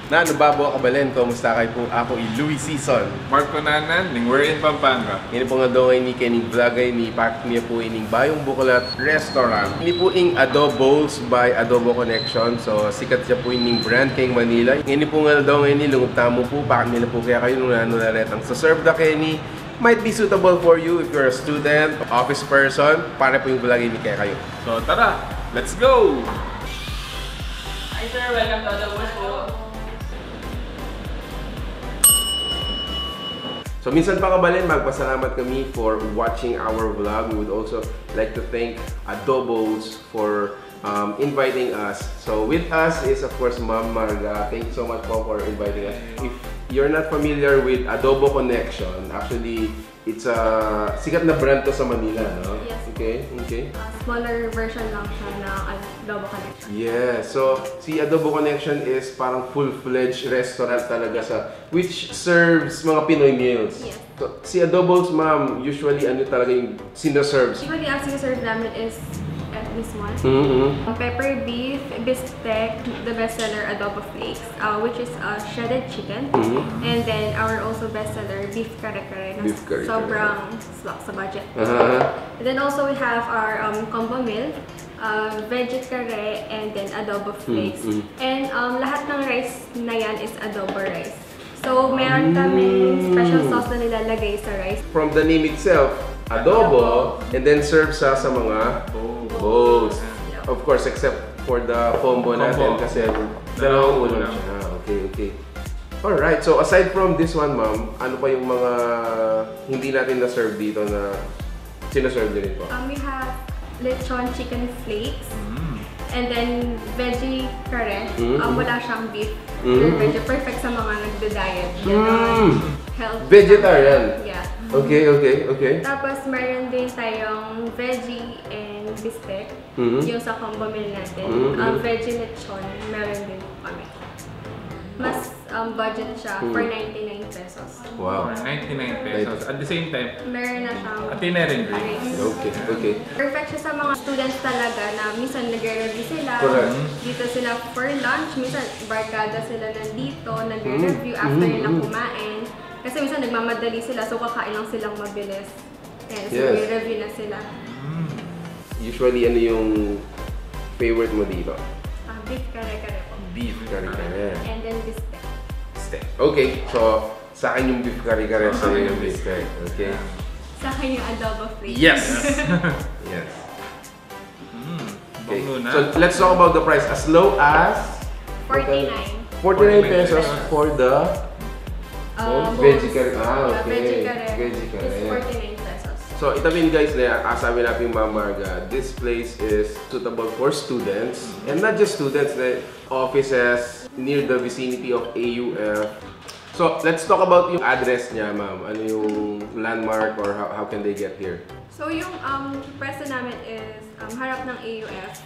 Na nababo kabalen, kumusta kayo po? Ako Louis Season. Marco Nanan, ning we're in Pampanga. Ini po nga daw ni Kening Bldg ni Pak niya po ining Bayong Bukulat Restaurant. Ini po ing Adobowls by Adobo Connection. So sikat siya po ining brand kay Manila. Ini po nga daw ni lungod tamo po pak nila po kaya kayo nung nanunaret ang sa serve da Kenny might be suitable for you if you're a student, office person, para po yung vlog ini kaya kayo. So tara, let's go! Hi sir, welcome to Adobowls po. So minsan pa kabalin, magpasalamat kami for watching our vlog. We would also like to thank Adobowls for inviting us. So with us is of course Ma'am Marga. Thank you so much po for inviting us. If you're not familiar with Adobo Connection, actually it's a sikat na brand to sa Manila, no? Yes. Okay. Smaller version lang siya ng Adobo Connection. Yeah, so si Adobo Connection is parang full-fledged restaurant talaga sa which serves mga Pinoy meals. Yes. So, si Adobowls, ma'am, usually ano talaga yung sinaserve? Usually ang sinaserve namin is this one. Pepper beef, bistek, the bestseller Adobo flakes, which is shredded chicken. And then our also bestseller beef kare-kare. Beef kare-kare. Sobrang swak sa budget. And then also we have our combo meal, veggie kare, and then Adobo flakes. And lahat ng rice na yan is Adobo rice. So meron kaming special sauce na nilalagay sa rice. From the name itself, Adobo, and then serve sa mga bowls. Of course, except for the combo natin kasi dalawang ulam siya. Okay. Alright, so aside from this one, ma'am, ano pa yung mga hindi natin na-serve dito na sinaserve din po? We have lechon chicken flakes, and then veggie kare. Wala siyang beef. Veggie, perfect sa mga nagda-diet. Healthy. Vegetarian? Yeah. Okay. Tapos meron din tayong veggie and bistek, yung sa combo meal natin. Veggie lechon, meron din kami. Mas budget siya for 99 pesos. Wow. 99 pesos. At the same time, Meron na siyang itinerary drinks. Okay. perfect siya sa mga students talaga na minsan nagre-review sila. Correct. Dito sila for lunch, minsan barkada sila nandito, nagre-review after nila kumain. Kasi minsan nagmamadali sila, so kakain lang silang mabilis. So nagre-review na sila. Usually, ano yung favorite mo dito? Beef kare-kare po. Beef kare-kare. And then bistek. Steak. Okay, so sa akin yung beef kare-kare, sa iyo yung bistek. Okay? Sa akin yung adobo flakes. Yes! Yes. Okay. Bongo na. So let's talk about the price. As low as 49. 49 pesos for the veggie kare. Veggie Veggie kare is kare. 49 pesos. So itamin guys, sabi natin Ma'am Marga, this place is suitable for students and not just students, offices near the vicinity of AUF. So let's talk about yung address niya, ma'am. Ano yung landmark or how can they get here? So yung pwesto namin is harap ng AUF.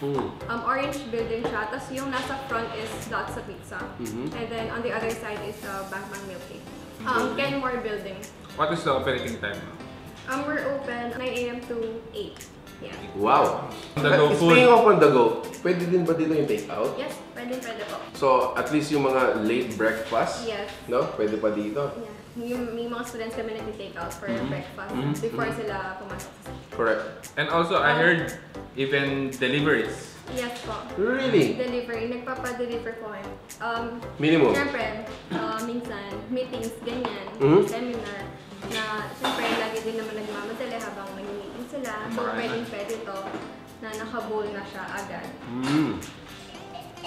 Orange building siya. Tapos yung nasa front is Lots of Pizza. And then on the other side is Bangbang Milk Cake. Kenmor building. What is the operating time? We're open 9 AM to 8. Yeah. Wow! On the go food. Speaking of on the go, pwede din ba dito yung take-out? Yes, pwede po. So at least yung mga late breakfast, Yes. no? Pwede pa dito? Yeah. May mga students kami nag-take out for breakfast before sila pumasok sa school. Correct. And also, I heard even deliveries. Yes po. Really? Delivery. Nagpapa-deliver po kami. Minimum? Siyempre, minsan, meetings, ganyan, seminar, na siyempre, lagi din naman nagmamadali habang nag-meeting sila. So, pwede to na naka-bowl na siya agad.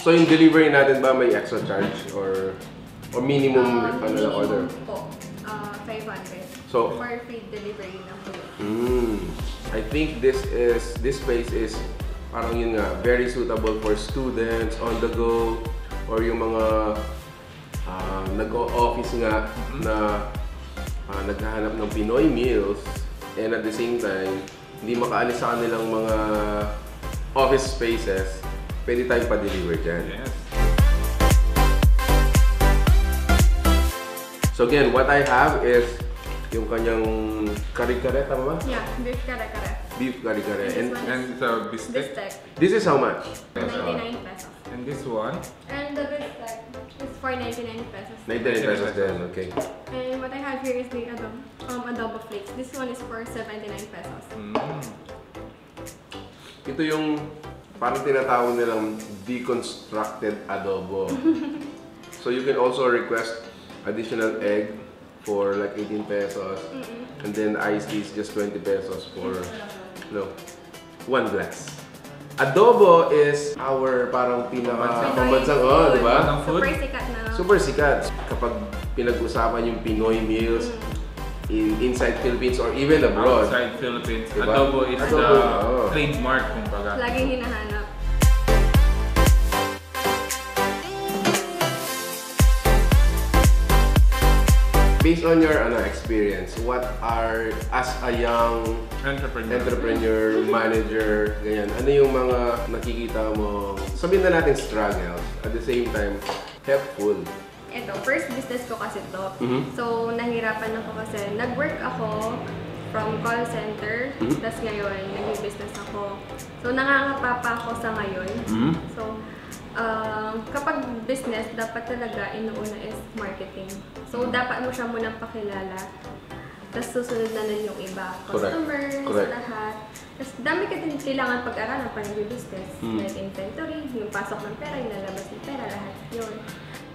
So yung delivery natin ba may extra charge or minimum order? Minimum po, 500. So, for free delivery na po. I think this place is parang yun nga, very suitable for students on the go or yung mga nag-office nga na naghahanap ng Pinoy meals and at the same time hindi makaalis sa kanilang mga office spaces, pwede tayong pa-deliver dyan. Yes. So again, what I have is yung kanyang kare-kare, tama ba? Yeah, beef kare-kare. Beef kare-kare. And the bistek. Bistek. This is how much? 99 pesos. And this one? And the bistek is for 99 pesos. 99 pesos din, okay. And what I have here is the adobo flakes. This one is for 79 pesos. Ito yung parang tinatawag nilang deconstructed adobo. So you can also request additional egg for like 18 pesos. And then iced tea is just 20 pesos for one glass. Adobo is our parang pinaka-pambansang, di ba? Super sikat na. Super sikat. Kapag pinag-usapan yung Pinoy meals inside Philippines or even abroad. Outside Philippines, diba? Adobo is the trademark, kumbaga. Laging hinahanap. Based on your experience, what are, as a young entrepreneur, manager, ganyan, ano yung mga nakikita mo, sabihin na natin struggles, at the same time, helpful? Ito, first business ko kasi to. So, nahirapan ako kasi nag-work ako from call center, tapos ngayon, nag-business ako. So, nangangapa pa ako sa ngayon. So, kapag business, dapat talaga inuuna is marketing. So, dapat mo siya munang pakilala. Tapos susunod na nun yung iba. Customers, lahat. Tapos dami ka din kailangan pag-aralan para yung business. Like inventory, yung pasok ng pera, yung lalabas ng pera, lahat yun.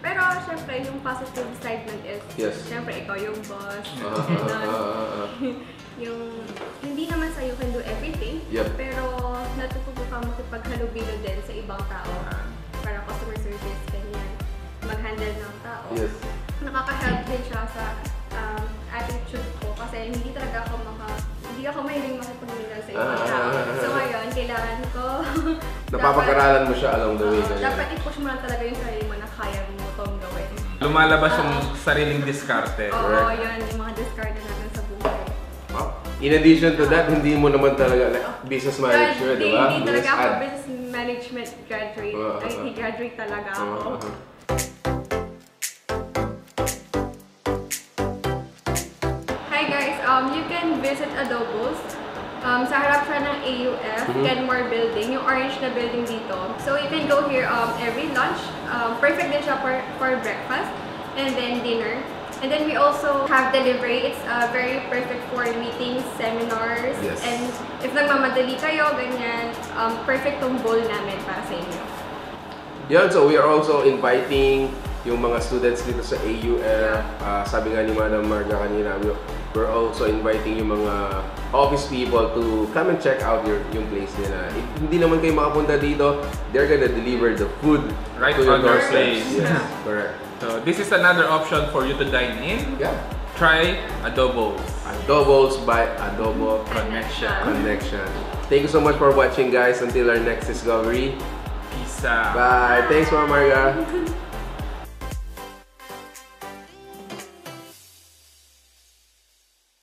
Pero, syempre, yung positive side nun is, syempre, ikaw yung boss. Yung, hindi naman sa you can do everything, pero natututo ka makipaghalubilo din sa ibang tao. Para customer service, ganyan. Mag-handle ng tao. Nakaka-help din siya sa attitude ko kasi hindi talaga ako hindi ako mahiling makipagminggal sa ibang tao. So ngayon, kailangan ko napapag-aralan mo siya along the way. Dapat i-push mo lang talaga yung sarili mo na kaya mo itong gawin. Lumalabas yung sariling diskarte. Oo, yun. Yung mga diskarte natin sa buhay. In addition to that, hindi mo naman talaga business manager, di ba? Hindi talaga ako business management graduate. IT graduate talaga ako. Hi guys, you can visit Adobowls. Sa harap siya ng AUF, Kenmor building, yung orange na building dito. So you can go here every lunch. Perfect din siya for breakfast and then dinner. And then we also have delivery. It's very perfect for meetings, seminars, and if nagmamadali kayo, ganyan, perfect tong bowl namin para sa inyo. Yan, so we are also inviting yung mga students dito sa AUF. Sabi nga ni Madam Marga kanina, we're also inviting yung mga office people to come and check out yung place nila. If hindi naman kayo makapunta dito, they're gonna deliver the food right to your on your doorsteps. place. Correct. So this is another option for you to dine in. Try Adobowls. Adobowls by Adobo Connection. Thank you so much for watching, guys. Until our next discovery. Peace out. Bye. Thanks, Mama Marga.